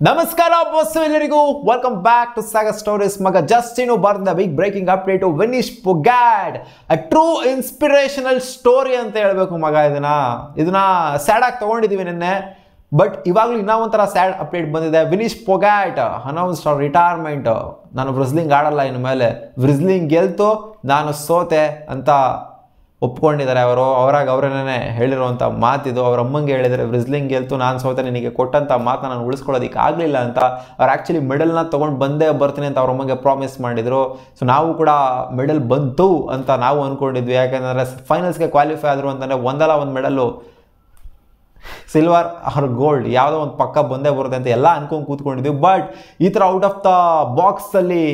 ನಮಸ್ಕಾರ ಬಾಸ್ ಎಲ್ಲರಿಗೂ welcome back to saga stories. ಮಗ ಜಸ್ಟಿನ್ ಬರ್ದ big breaking update Vinesh Phogat a true inspirational story ಅಂತ ಹೇಳ್ಬೇಕು ಮಗ. ಇದನ್ನ ಸ್ಯಾಡ್ ಆಗಿ ತಗೊಂಡಿದೀವಿ ನಿನ್ನೆ, ಬಟ್ ಇವಾಗಲೂ ಇನ್ನೂ ಒಂಥರ ಸ್ಯಾಡ್ ಅಪ್ಡೇಟ್ ಬಂದಿದೆ. ವಿನಿಶ್ ಪೊಗಾಟ್ ಅನೌನ್ಸ್ಡ್ ರಿಟೈರ್ಮೆಂಟ್. ನಾನು ವ್ರಿಸ್ಲಿಂಗ್ ಆಡಲ್ಲ ಇನ್ನು ಮೇಲೆ, ವ್ರಿಸ್ಲಿಂಗ್ ಗೆಲ್ತು ನಾನು ಸೋತೆ ಅಂತ ಒಪ್ಕೊಂಡಿದ್ದಾರೆ. ಅವರೇನೇ ಹೇಳಿರುವಂಥ ಮಾತಿದು. ಅವ್ರ ಅಮ್ಮಂಗೆ ಹೇಳಿದರೆ ವ್ರಿಸ್ಲಿಂಗ್ ಗೆಲ್ತು ನಾನು ಸೋತೆ, ನಿನಗೆ ಕೊಟ್ಟಂಥ ಮಾತನ್ನ ನಾನು ಉಳಿಸ್ಕೊಳ್ಳೋದಕ್ಕೆ ಆಗಲಿಲ್ಲ ಅಂತ. ಅವ್ರು ಆ್ಯಕ್ಚುಲಿ ಮೆಡಲ್ನ ತೊಗೊಂಡು ಬಂದೇ ಬರ್ತೀನಿ ಅಂತ ಅವ್ರ ಅಮ್ಮಂಗೆ ಪ್ರಾಮಿಸ್ ಮಾಡಿದರು. ಸೊ ನಾವು ಕೂಡ ಮೆಡಲ್ ಬಂತು ಅಂತ ನಾವು ಅಂದ್ಕೊಂಡಿದ್ವಿ. ಯಾಕೆಂದರೆ ಫೈನಲ್ಸ್ಗೆ ಕ್ವಾಲಿಫೈ ಆದರು ಅಂತಂದರೆ ಒಂದಲ್ಲ ಒಂದು ಮೆಡಲ್ಲು, ಸಿಲ್ವರ್ ಆರ್ ಗೋಲ್ಡ್ ಯಾವುದೋ ಒಂದು ಪಕ್ಕ ಬಂದೇ ಬರುತ್ತೆ ಅಂತ ಎಲ್ಲ ಅನ್ಕೊಂಡು ಕೂತ್ಕೊಂಡಿದ್ವಿ. ಬಟ್ ಈ ಥರ ಔಟ್ ಆಫ್ ದ ಬಾಕ್ಸಲ್ಲಿ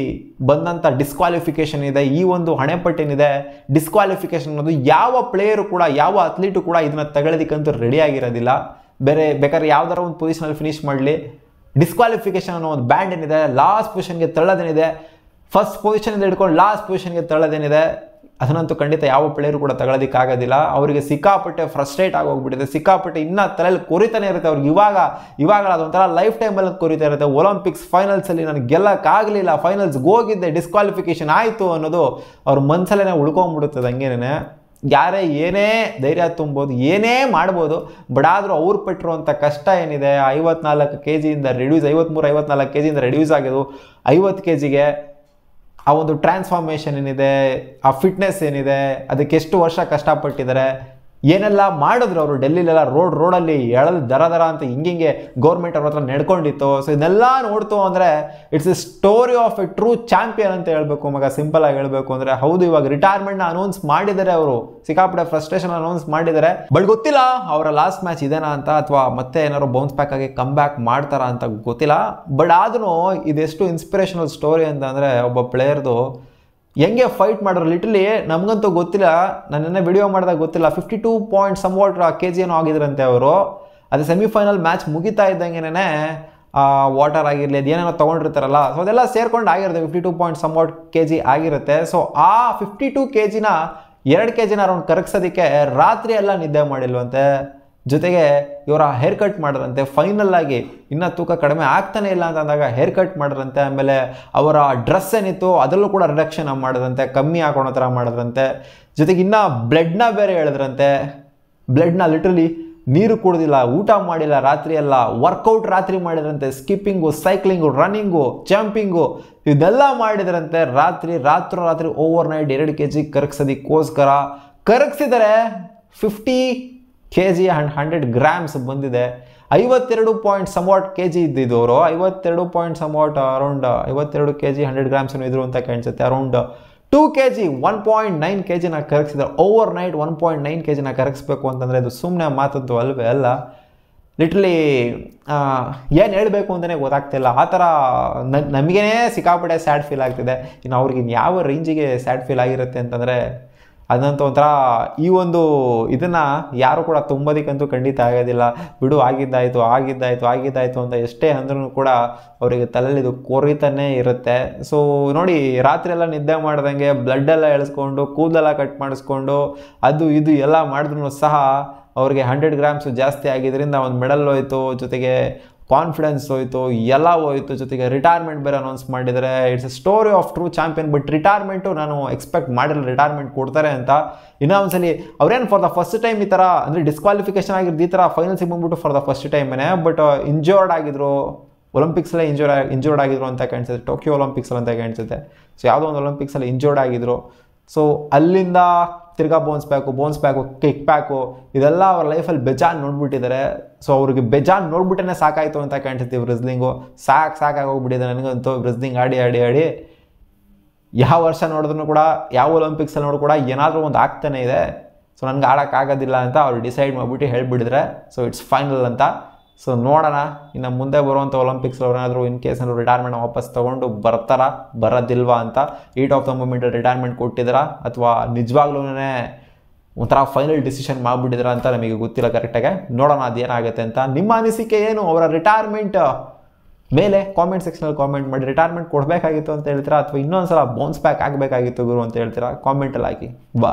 ಬಂದಂಥ ಡಿಸ್ಕ್ವಾಲಿಫಿಕೇಷನ್ ಇದೆ, ಈ ಒಂದು ಹಣೆಪಟ್ಟಿನಿದೆ. ಡಿಸ್ಕ್ವಾಲಿಫಿಕೇಷನ್ ಅನ್ನೋದು ಯಾವ ಪ್ಲೇಯರು ಕೂಡ, ಯಾವ ಅಥ್ಲೀಟು ಕೂಡ ಇದನ್ನು ತಗೊಳ್ಳೋದಕ್ಕಂತೂ ರೆಡಿ ಆಗಿರೋದಿಲ್ಲ. ಬೇಕಾದ್ರೆ ಯಾವ್ದಾರ ಒಂದು ಪೊಸಿಷನಲ್ಲಿ ಫಿನಿಶ್ ಮಾಡಲಿ, ಡಿಸ್ಕ್ವಾಲಿಫಿಕೇಷನ್ ಅನ್ನೋ ಒಂದು ಬ್ಯಾಂಡ್ ಏನಿದೆ, ಲಾಸ್ಟ್ ಪೊಸಿಷನ್ಗೆ ತಳ್ಳೋದೇನಿದೆ, ಫಸ್ಟ್ ಪೊಸಿಷನಿಂದ ಹಿಡ್ಕೊಂಡು ಲಾಸ್ಟ್ ಪೊಸಿಷನ್ಗೆ ತಳ್ಳೋದೇನಿದೆ, ಅದನ್ನಂತೂ ಖಂಡಿತ ಯಾವ ಪ್ಲೇಯರು ಕೂಡ ತಗೊಳ್ಳೋದಕ್ಕಾಗೋದಿಲ್ಲ. ಅವರಿಗೆ ಸಿಕ್ಕಾಪಟ್ಟೆ ಫ್ರಸ್ಟ್ರೇಟ್ ಆಗೋಗ್ಬಿಟ್ಟಿದೆ, ಸಿಕ್ಕಾಪಟ್ಟೆ ಇನ್ನೂ ತಲೆಯಲ್ಲಿ ಕೊರಿತಾನೆ ಇರುತ್ತೆ ಅವ್ರಿಗೆ. ಇವಾಗ ಅದೊಂಥರ ಲೈಫ್ ಟೈಮಲ್ಲಿ ಕೊರಿತಾ ಇರುತ್ತೆ. ಒಲಿಂಪಿಕ್ಸ್ ಫೈನಲ್ಸಲ್ಲಿ ನನಗೆ ಗೆಲ್ಲಕ್ಕಾಗಲಿಲ್ಲ, ಫೈನಲ್ಸ್ಗೆ ಹೋಗಿದ್ದೆ, ಡಿಸ್ಕ್ವಾಲಿಫಿಕೇಷನ್ ಆಯಿತು ಅನ್ನೋದು ಅವ್ರ ಮನಸ್ಸಲ್ಲೇ ಉಳ್ಕೊಂಡ್ಬಿಡುತ್ತದೆ. ಹಂಗೇನೆ ಯಾರೇ ಏನೇ ಧೈರ್ಯ ತುಂಬೋದು, ಏನೇ ಮಾಡ್ಬೋದು, ಬಟ್ ಆದರೂ ಅವ್ರು ಪಟ್ಟಿರುವಂಥ ಕಷ್ಟ ಏನಿದೆ, 54 kgಯಿಂದ ರಿಡ್ಯೂಸ್, 53-54 kgಯಿಂದ ರಿಡ್ಯೂಸ್ ಆಗಿದ್ದು 50 kgಗೆ, ಆ ಒಂದು ಟ್ರಾನ್ಸ್ಫಾರ್ಮೇಷನ್ ಏನಿದೆ, ಆ ಫಿಟ್ನೆಸ್ ಏನಿದೆ, ಅದಕ್ಕೆ ಎಷ್ಟು ವರ್ಷ ಕಷ್ಟಪಟ್ಟಿದ್ದಾರೆ, ಏನೆಲ್ಲ ಮಾಡಿದ್ರು ಅವರು. ಡೆಲ್ಲಿಲೆಲ್ಲ ರೋಡಲ್ಲಿ ಎಳೆದು ದರ ಅಂತ ಹಿಂಗೆ ಗೌರ್ಮೆಂಟ್ ಅವ್ರ ಹತ್ರ ನಡ್ಕೊಂಡಿತ್ತು. ಸೊ ಇದನ್ನೆಲ್ಲ ನೋಡ್ತು ಅಂದರೆ it's A story of A true champion ಅಂತ ಹೇಳ್ಬೇಕು ಮಗ. ಸಿಂಪಲ್ ಆಗಿ ಹೇಳ್ಬೇಕು ಅಂದರೆ ಹೌದು, ಇವಾಗ ರಿಟೈರ್ಮೆಂಟ್ನ ಅನೌನ್ಸ್ ಮಾಡಿದ್ದಾರೆ ಅವರು, ಸಿಕ್ಕಾಪಟ್ಟೆ ಫ್ರಸ್ಟ್ರೇಷನ್ ಅನೌನ್ಸ್ ಮಾಡಿದ್ದಾರೆ. ಬಟ್ ಗೊತ್ತಿಲ್ಲ ಅವರ ಲಾಸ್ಟ್ ಮ್ಯಾಚ್ ಇದೇನಾ ಅಂತ, ಅಥವಾ ಮತ್ತೆ ಏನಾದ್ರು ಬೌನ್ಸ್ ಬ್ಯಾಕ್ ಆಗಿ ಕಮ್ ಬ್ಯಾಕ್ ಮಾಡ್ತಾರಾ ಅಂತ ಗೊತ್ತಿಲ್ಲ. ಬಟ್ ಆದ್ರೂ ಇದೆಷ್ಟು ಇನ್ಸ್ಪಿರೇಷನಲ್ ಸ್ಟೋರಿ ಅಂತ ಅಂದರೆ, ಒಬ್ಬ ಪ್ಲೇಯರ್ದು ಹೆಂಗೆ ಫೈಟ್ ಮಾಡಿದ್ರು ಲಿಟ್ರಲಿ ನಮಗಂತೂ ಗೊತ್ತಿಲ್ಲ. ನಾನು ನೆನ್ನೆ ವಿಡಿಯೋ ಮಾಡಿದಾಗ ಗೊತ್ತಿಲ್ಲ, 52 kg ಏನೋ ಆಗಿದ್ರಂತೆ ಅವರು. ಅದು ಸೆಮಿಫೈನಲ್ ಮ್ಯಾಚ್ ಮುಗಿತಾ ಇದ್ದಂಗೆನೇ ವಾಟರ್ ಆಗಿರಲಿ, ಅದೇನೇನೋ ತೊಗೊಂಡಿರ್ತಾರಲ್ಲ, ಸೊ ಅದೆಲ್ಲ ಸೇರ್ಕೊಂಡು ಆಗಿರುತ್ತೆ. 52 kg ಆಗಿರುತ್ತೆ. ಸೊ ಆ 52 kgನ 2 kgನ ಅರೌಂಡ್ ಕರಗಿಸೋದಕ್ಕೆ ರಾತ್ರಿ ಎಲ್ಲ ನಿದ್ದೆ ಮಾಡಿಲ್ವಂತೆ. ಜೊತೆಗೆ ಇವರ ಹೇರ್ ಕಟ್ ಮಾಡಿದ್ರಂತೆ. ಫೈನಲ್ ಆಗಿ ಇನ್ನೂ ತೂಕ ಕಡಿಮೆ ಆಗ್ತಾನೆ ಇಲ್ಲ ಅಂತ ಅಂದಾಗ ಹೇರ್ ಕಟ್ ಮಾಡಿದ್ರಂತೆ. ಆಮೇಲೆ ಅವರ ಡ್ರೆಸ್ ಏನಿತ್ತು ಅದರಲ್ಲೂ ಕೂಡ ರಿಡಕ್ಷನ್ ಮಾಡಿದ್ರಂತೆ, ಕಮ್ಮಿ ಹಾಕೋಣೋ ಥರ ಮಾಡಿದ್ರಂತೆ. ಜೊತೆಗೆ ಇನ್ನೂ ಬ್ಲಡ್ನ ಬೇರೆ ಹೇಳಿದ್ರಂತೆ. ಬ್ಲಡ್ನ ಲಿಟ್ರಲಿ ನೀರು ಕುಡ್ದಿಲ್ಲ, ಊಟ ಮಾಡಿಲ್ಲ, ರಾತ್ರಿ ಎಲ್ಲ ವರ್ಕೌಟ್ ರಾತ್ರಿ ಮಾಡಿದ್ರಂತೆ. ಸ್ಕಿಪ್ಪಿಂಗು, ಸೈಕ್ಲಿಂಗು, ರನ್ನಿಂಗು, ಜಂಪಿಂಗು ಇದೆಲ್ಲ ಮಾಡಿದ್ರಂತೆ. ರಾತ್ರಿ over night 2 kg ಕರಗಿಸೋದಕ್ಕೋಸ್ಕರ ಕರಗಿಸಿದರೆ 50 kg and 100 grams ಬಂದಿದೆ. 52 kg ಇದ್ದಿದ್ದು ಅವರು, 52 ಅರೌಂಡ್ 52 kg 100 grams ಇದ್ರು ಅಂತ ಕಾಣಿಸುತ್ತೆ. Around 2 kg 1.9 kgನ ಕರಗಿಸಿದ್ದಾರೆ. ಓವರ್ ನೈಟ್ 1.9 kgನ ಕರಗಿಸ್ಬೇಕು ಅಂತಂದರೆ ಇದು ಸುಮ್ಮನೆ ಮಾತಂತೂ ಅಲ್ವೇ ಅಲ್ಲ. ಲಿಟ್ರಲಿ ಏನು ಹೇಳಬೇಕು ಅಂತಲೇ ಗೊತ್ತಾಗ್ತಿಲ್ಲ. ಆ ಥರ ನಮಗೇನೆ ಸಿಕ್ಕಾಪಟ್ಟೆ ಸ್ಯಾಡ್ ಫೀಲ್ ಆಗ್ತಿದೆ. ಇನ್ನು ಅವ್ರಿಗೆ ಯಾವ ರೇಂಜಿಗೆ ಸ್ಯಾಡ್ ಫೀಲ್ ಆಗಿರುತ್ತೆ ಅಂತಂದರೆ, ಅದಂತೂ ಒಂಥರ ಈ ಒಂದು ಇದನ್ನು ಯಾರು ಕೂಡ ತುಂಬೋದಕ್ಕಂತೂ ಖಂಡಿತ ಆಗೋದಿಲ್ಲ. ಬಿಡು, ಆಗಿದ್ದಾಯಿತು ಅಂತ ಎಷ್ಟೇ ಅಂದ್ರೂ ಕೂಡ ಅವರಿಗೆ ತಲೆಯಲ್ಲಿ ಇದು ಕೊರಿತಾನೇ ಇರುತ್ತೆ. ಸೊ ನೋಡಿ, ರಾತ್ರಿ ಎಲ್ಲ ನಿದ್ದೆ ಮಾಡ್ದಂಗೆ ಬ್ಲಡ್ಡೆಲ್ಲ ಎಳೆಸ್ಕೊಂಡು, ಕೂದಲೆಲ್ಲ ಕಟ್ ಮಾಡಿಸ್ಕೊಂಡು, ಅದು ಇದು ಎಲ್ಲ ಮಾಡಿದ್ರು ಸಹ ಅವ್ರಿಗೆ 100 grams ಜಾಸ್ತಿ ಆಗಿದ್ದರಿಂದ ಒಂದು ಮೆಡಲ್ ಹೋಯಿತು, ಜೊತೆಗೆ ಕಾನ್ಫಿಡೆನ್ಸ್ ಹೋಯಿತು, ಎಲ್ಲ ಹೋಯಿತು. ಜೊತೆಗೆ ರಿಟೈರ್ಮೆಂಟ್ ಬೇರೆ ಅನೌನ್ಸ್ ಮಾಡಿದರೆ. It's A story of true champion. But retirement ನಾನು ಎಕ್ಸ್ಪೆಕ್ಟ್ ಮಾಡಿರಲಿಲ್ಲ ರಿಟೈರ್ಮೆಂಟ್ ಕೊಡ್ತಾರೆ ಅಂತ. ಇನ್ನೂ ಒಂದ್ಸಲಿ ಅವ್ರೇನು ಫಾರ್ ದ ಫಸ್ಟ್ ಟೈಮ್ ಈ ಥರ ಅಂದರೆ ಡಿಸ್ಕ್ವಾಲಿಫಿಕೇಷನ್ ಆಗಿದ್ದು ಈ ಥರ ಫೈನಲ್ಸಿಗೆ ಬಂದ್ಬಿಟ್ಟು ಫಾರ್ ದ ಫಸ್ಟ್ ಟೈಮೇ. ಬಟ್ ಇಂಜೋರ್ಡ್ ಆಗಿದ್ರು, ಒಲಿಂಪಿಕ್ಸಲ್ಲೇ ಇಂಜೋರ್ಡ್ ಆಗಿದ್ರು ಅಂತ ಕಾಣಿಸುತ್ತೆ, ಟೋಕಿಯೋ ಒಲಿಂಪಿಕ್ಸಲ್ಲಿ ಅಂತ ಕಾಣಿಸುತ್ತೆ. ಸೊ ಯಾವುದೋ ಒಂದು ಒಲಿಂಪಿಕ್ಸಲ್ಲಿ ಇಂಜೋರ್ಡ್ ಆಗಿದ್ರು. ಸೊ ಅಲ್ಲಿಂದ ತಿರ್ಗಾ ಬೌನ್ಸ್ ಬ್ಯಾಕು, ಕಿಕ್ ಬ್ಯಾಕು, ಇದೆಲ್ಲ ಅವ್ರ ಲೈಫಲ್ಲಿ ಬೇಜಾನ್ ನೋಡ್ಬಿಟ್ಟಿದ್ದಾರೆ. ಸೊ ಅವ್ರಿಗೆ ಬೇಜಾನ್ ನೋಡ್ಬಿಟ್ಟೇ ಸಾಕಾಯಿತು ಅಂತ ಕಾಣಿಸುತ್ತೆ. ವ್ರಿಸ್ಲಿಂಗು ಸಾಕಾಗೋಗ್ಬಿಟ್ಟಿದೆ ನನಗಂತೂ. ವ್ರಿಸ್ಲಿಂಗ್ ಆಡಿ ಯಾವ ವರ್ಷ ನೋಡಿದ್ರು ಕೂಡ, ಯಾವ ಒಲಿಂಪಿಕ್ಸಲ್ಲಿ ನೋಡಿದ್ರು ಕೂಡ ಏನಾದರೂ ಒಂದು ಆಗ್ತಾನೆ ಇದೆ. ಸೊ ನನಗೆ ಆಡೋಕ್ಕಾಗೋದಿಲ್ಲ ಅಂತ ಅವ್ರು ಡಿಸೈಡ್ ಮಾಡಿಬಿಟ್ಟು ಹೇಳ್ಬಿಟ್ಟಿದ್ರೆ. ಸೊ ಇಟ್ಸ್ ಫೈನಲ್ ಅಂತ. ಸೊ ನೋಡೋಣ ಇನ್ನು ಮುಂದೆ ಬರುವಂಥ ಒಲಿಂಪಿಕ್ಸ್ ಅವ್ರೇನಾದರೂ ಇನ್ ಕೇಸ್ ಏನಾದರೂ ರಿಟೈರ್ಮೆಂಟ್ ವಾಪಸ್ ತೊಗೊಂಡು ಬರೋದಿಲ್ವಾ ಅಂತ. ಈಟ್ ಆಫ್ ದ ಮೂಮೆಂಟ್ ರಿಟೈರ್ಮೆಂಟ್ ಕೊಟ್ಟಿದ್ದೀರಾ, ಅಥವಾ ನಿಜವಾಗ್ಲೂ ಒಂಥರ ಫೈನಲ್ ಡಿಸಿಷನ್ ಮಾಡಿಬಿಟ್ಟಿದ್ದೀರಾ ಅಂತ ನಮಗೆ ಗೊತ್ತಿಲ್ಲ ಕರೆಕ್ಟಾಗಿ. ನೋಡೋಣ ಅದೇನಾಗುತ್ತೆ ಅಂತ. ನಿಮ್ಮ ಅನಿಸಿಕೆ ಏನು ಅವರ ರಿಟೈರ್ಮೆಂಟ್ ಮೇಲೆ ಕಾಮೆಂಟ್ ಸೆಕ್ಷನಲ್ಲಿ ಕಾಮೆಂಟ್ ಮಾಡಿ. ರಿಟೈರ್ಮೆಂಟ್ ಕೊಡಬೇಕಾಗಿತ್ತು ಅಂತ ಹೇಳ್ತೀರಾ, ಅಥವಾ ಇನ್ನೊಂದು ಸಲ ಬೌನ್ಸ್ ಬ್ಯಾಕ್ ಆಗಬೇಕಾಗಿತ್ತು ಗುರು ಅಂತ ಹೇಳ್ತೀರಾ, ಕಾಮೆಂಟಲ್ಲಿ ಹಾಕಿ. ಬಾ.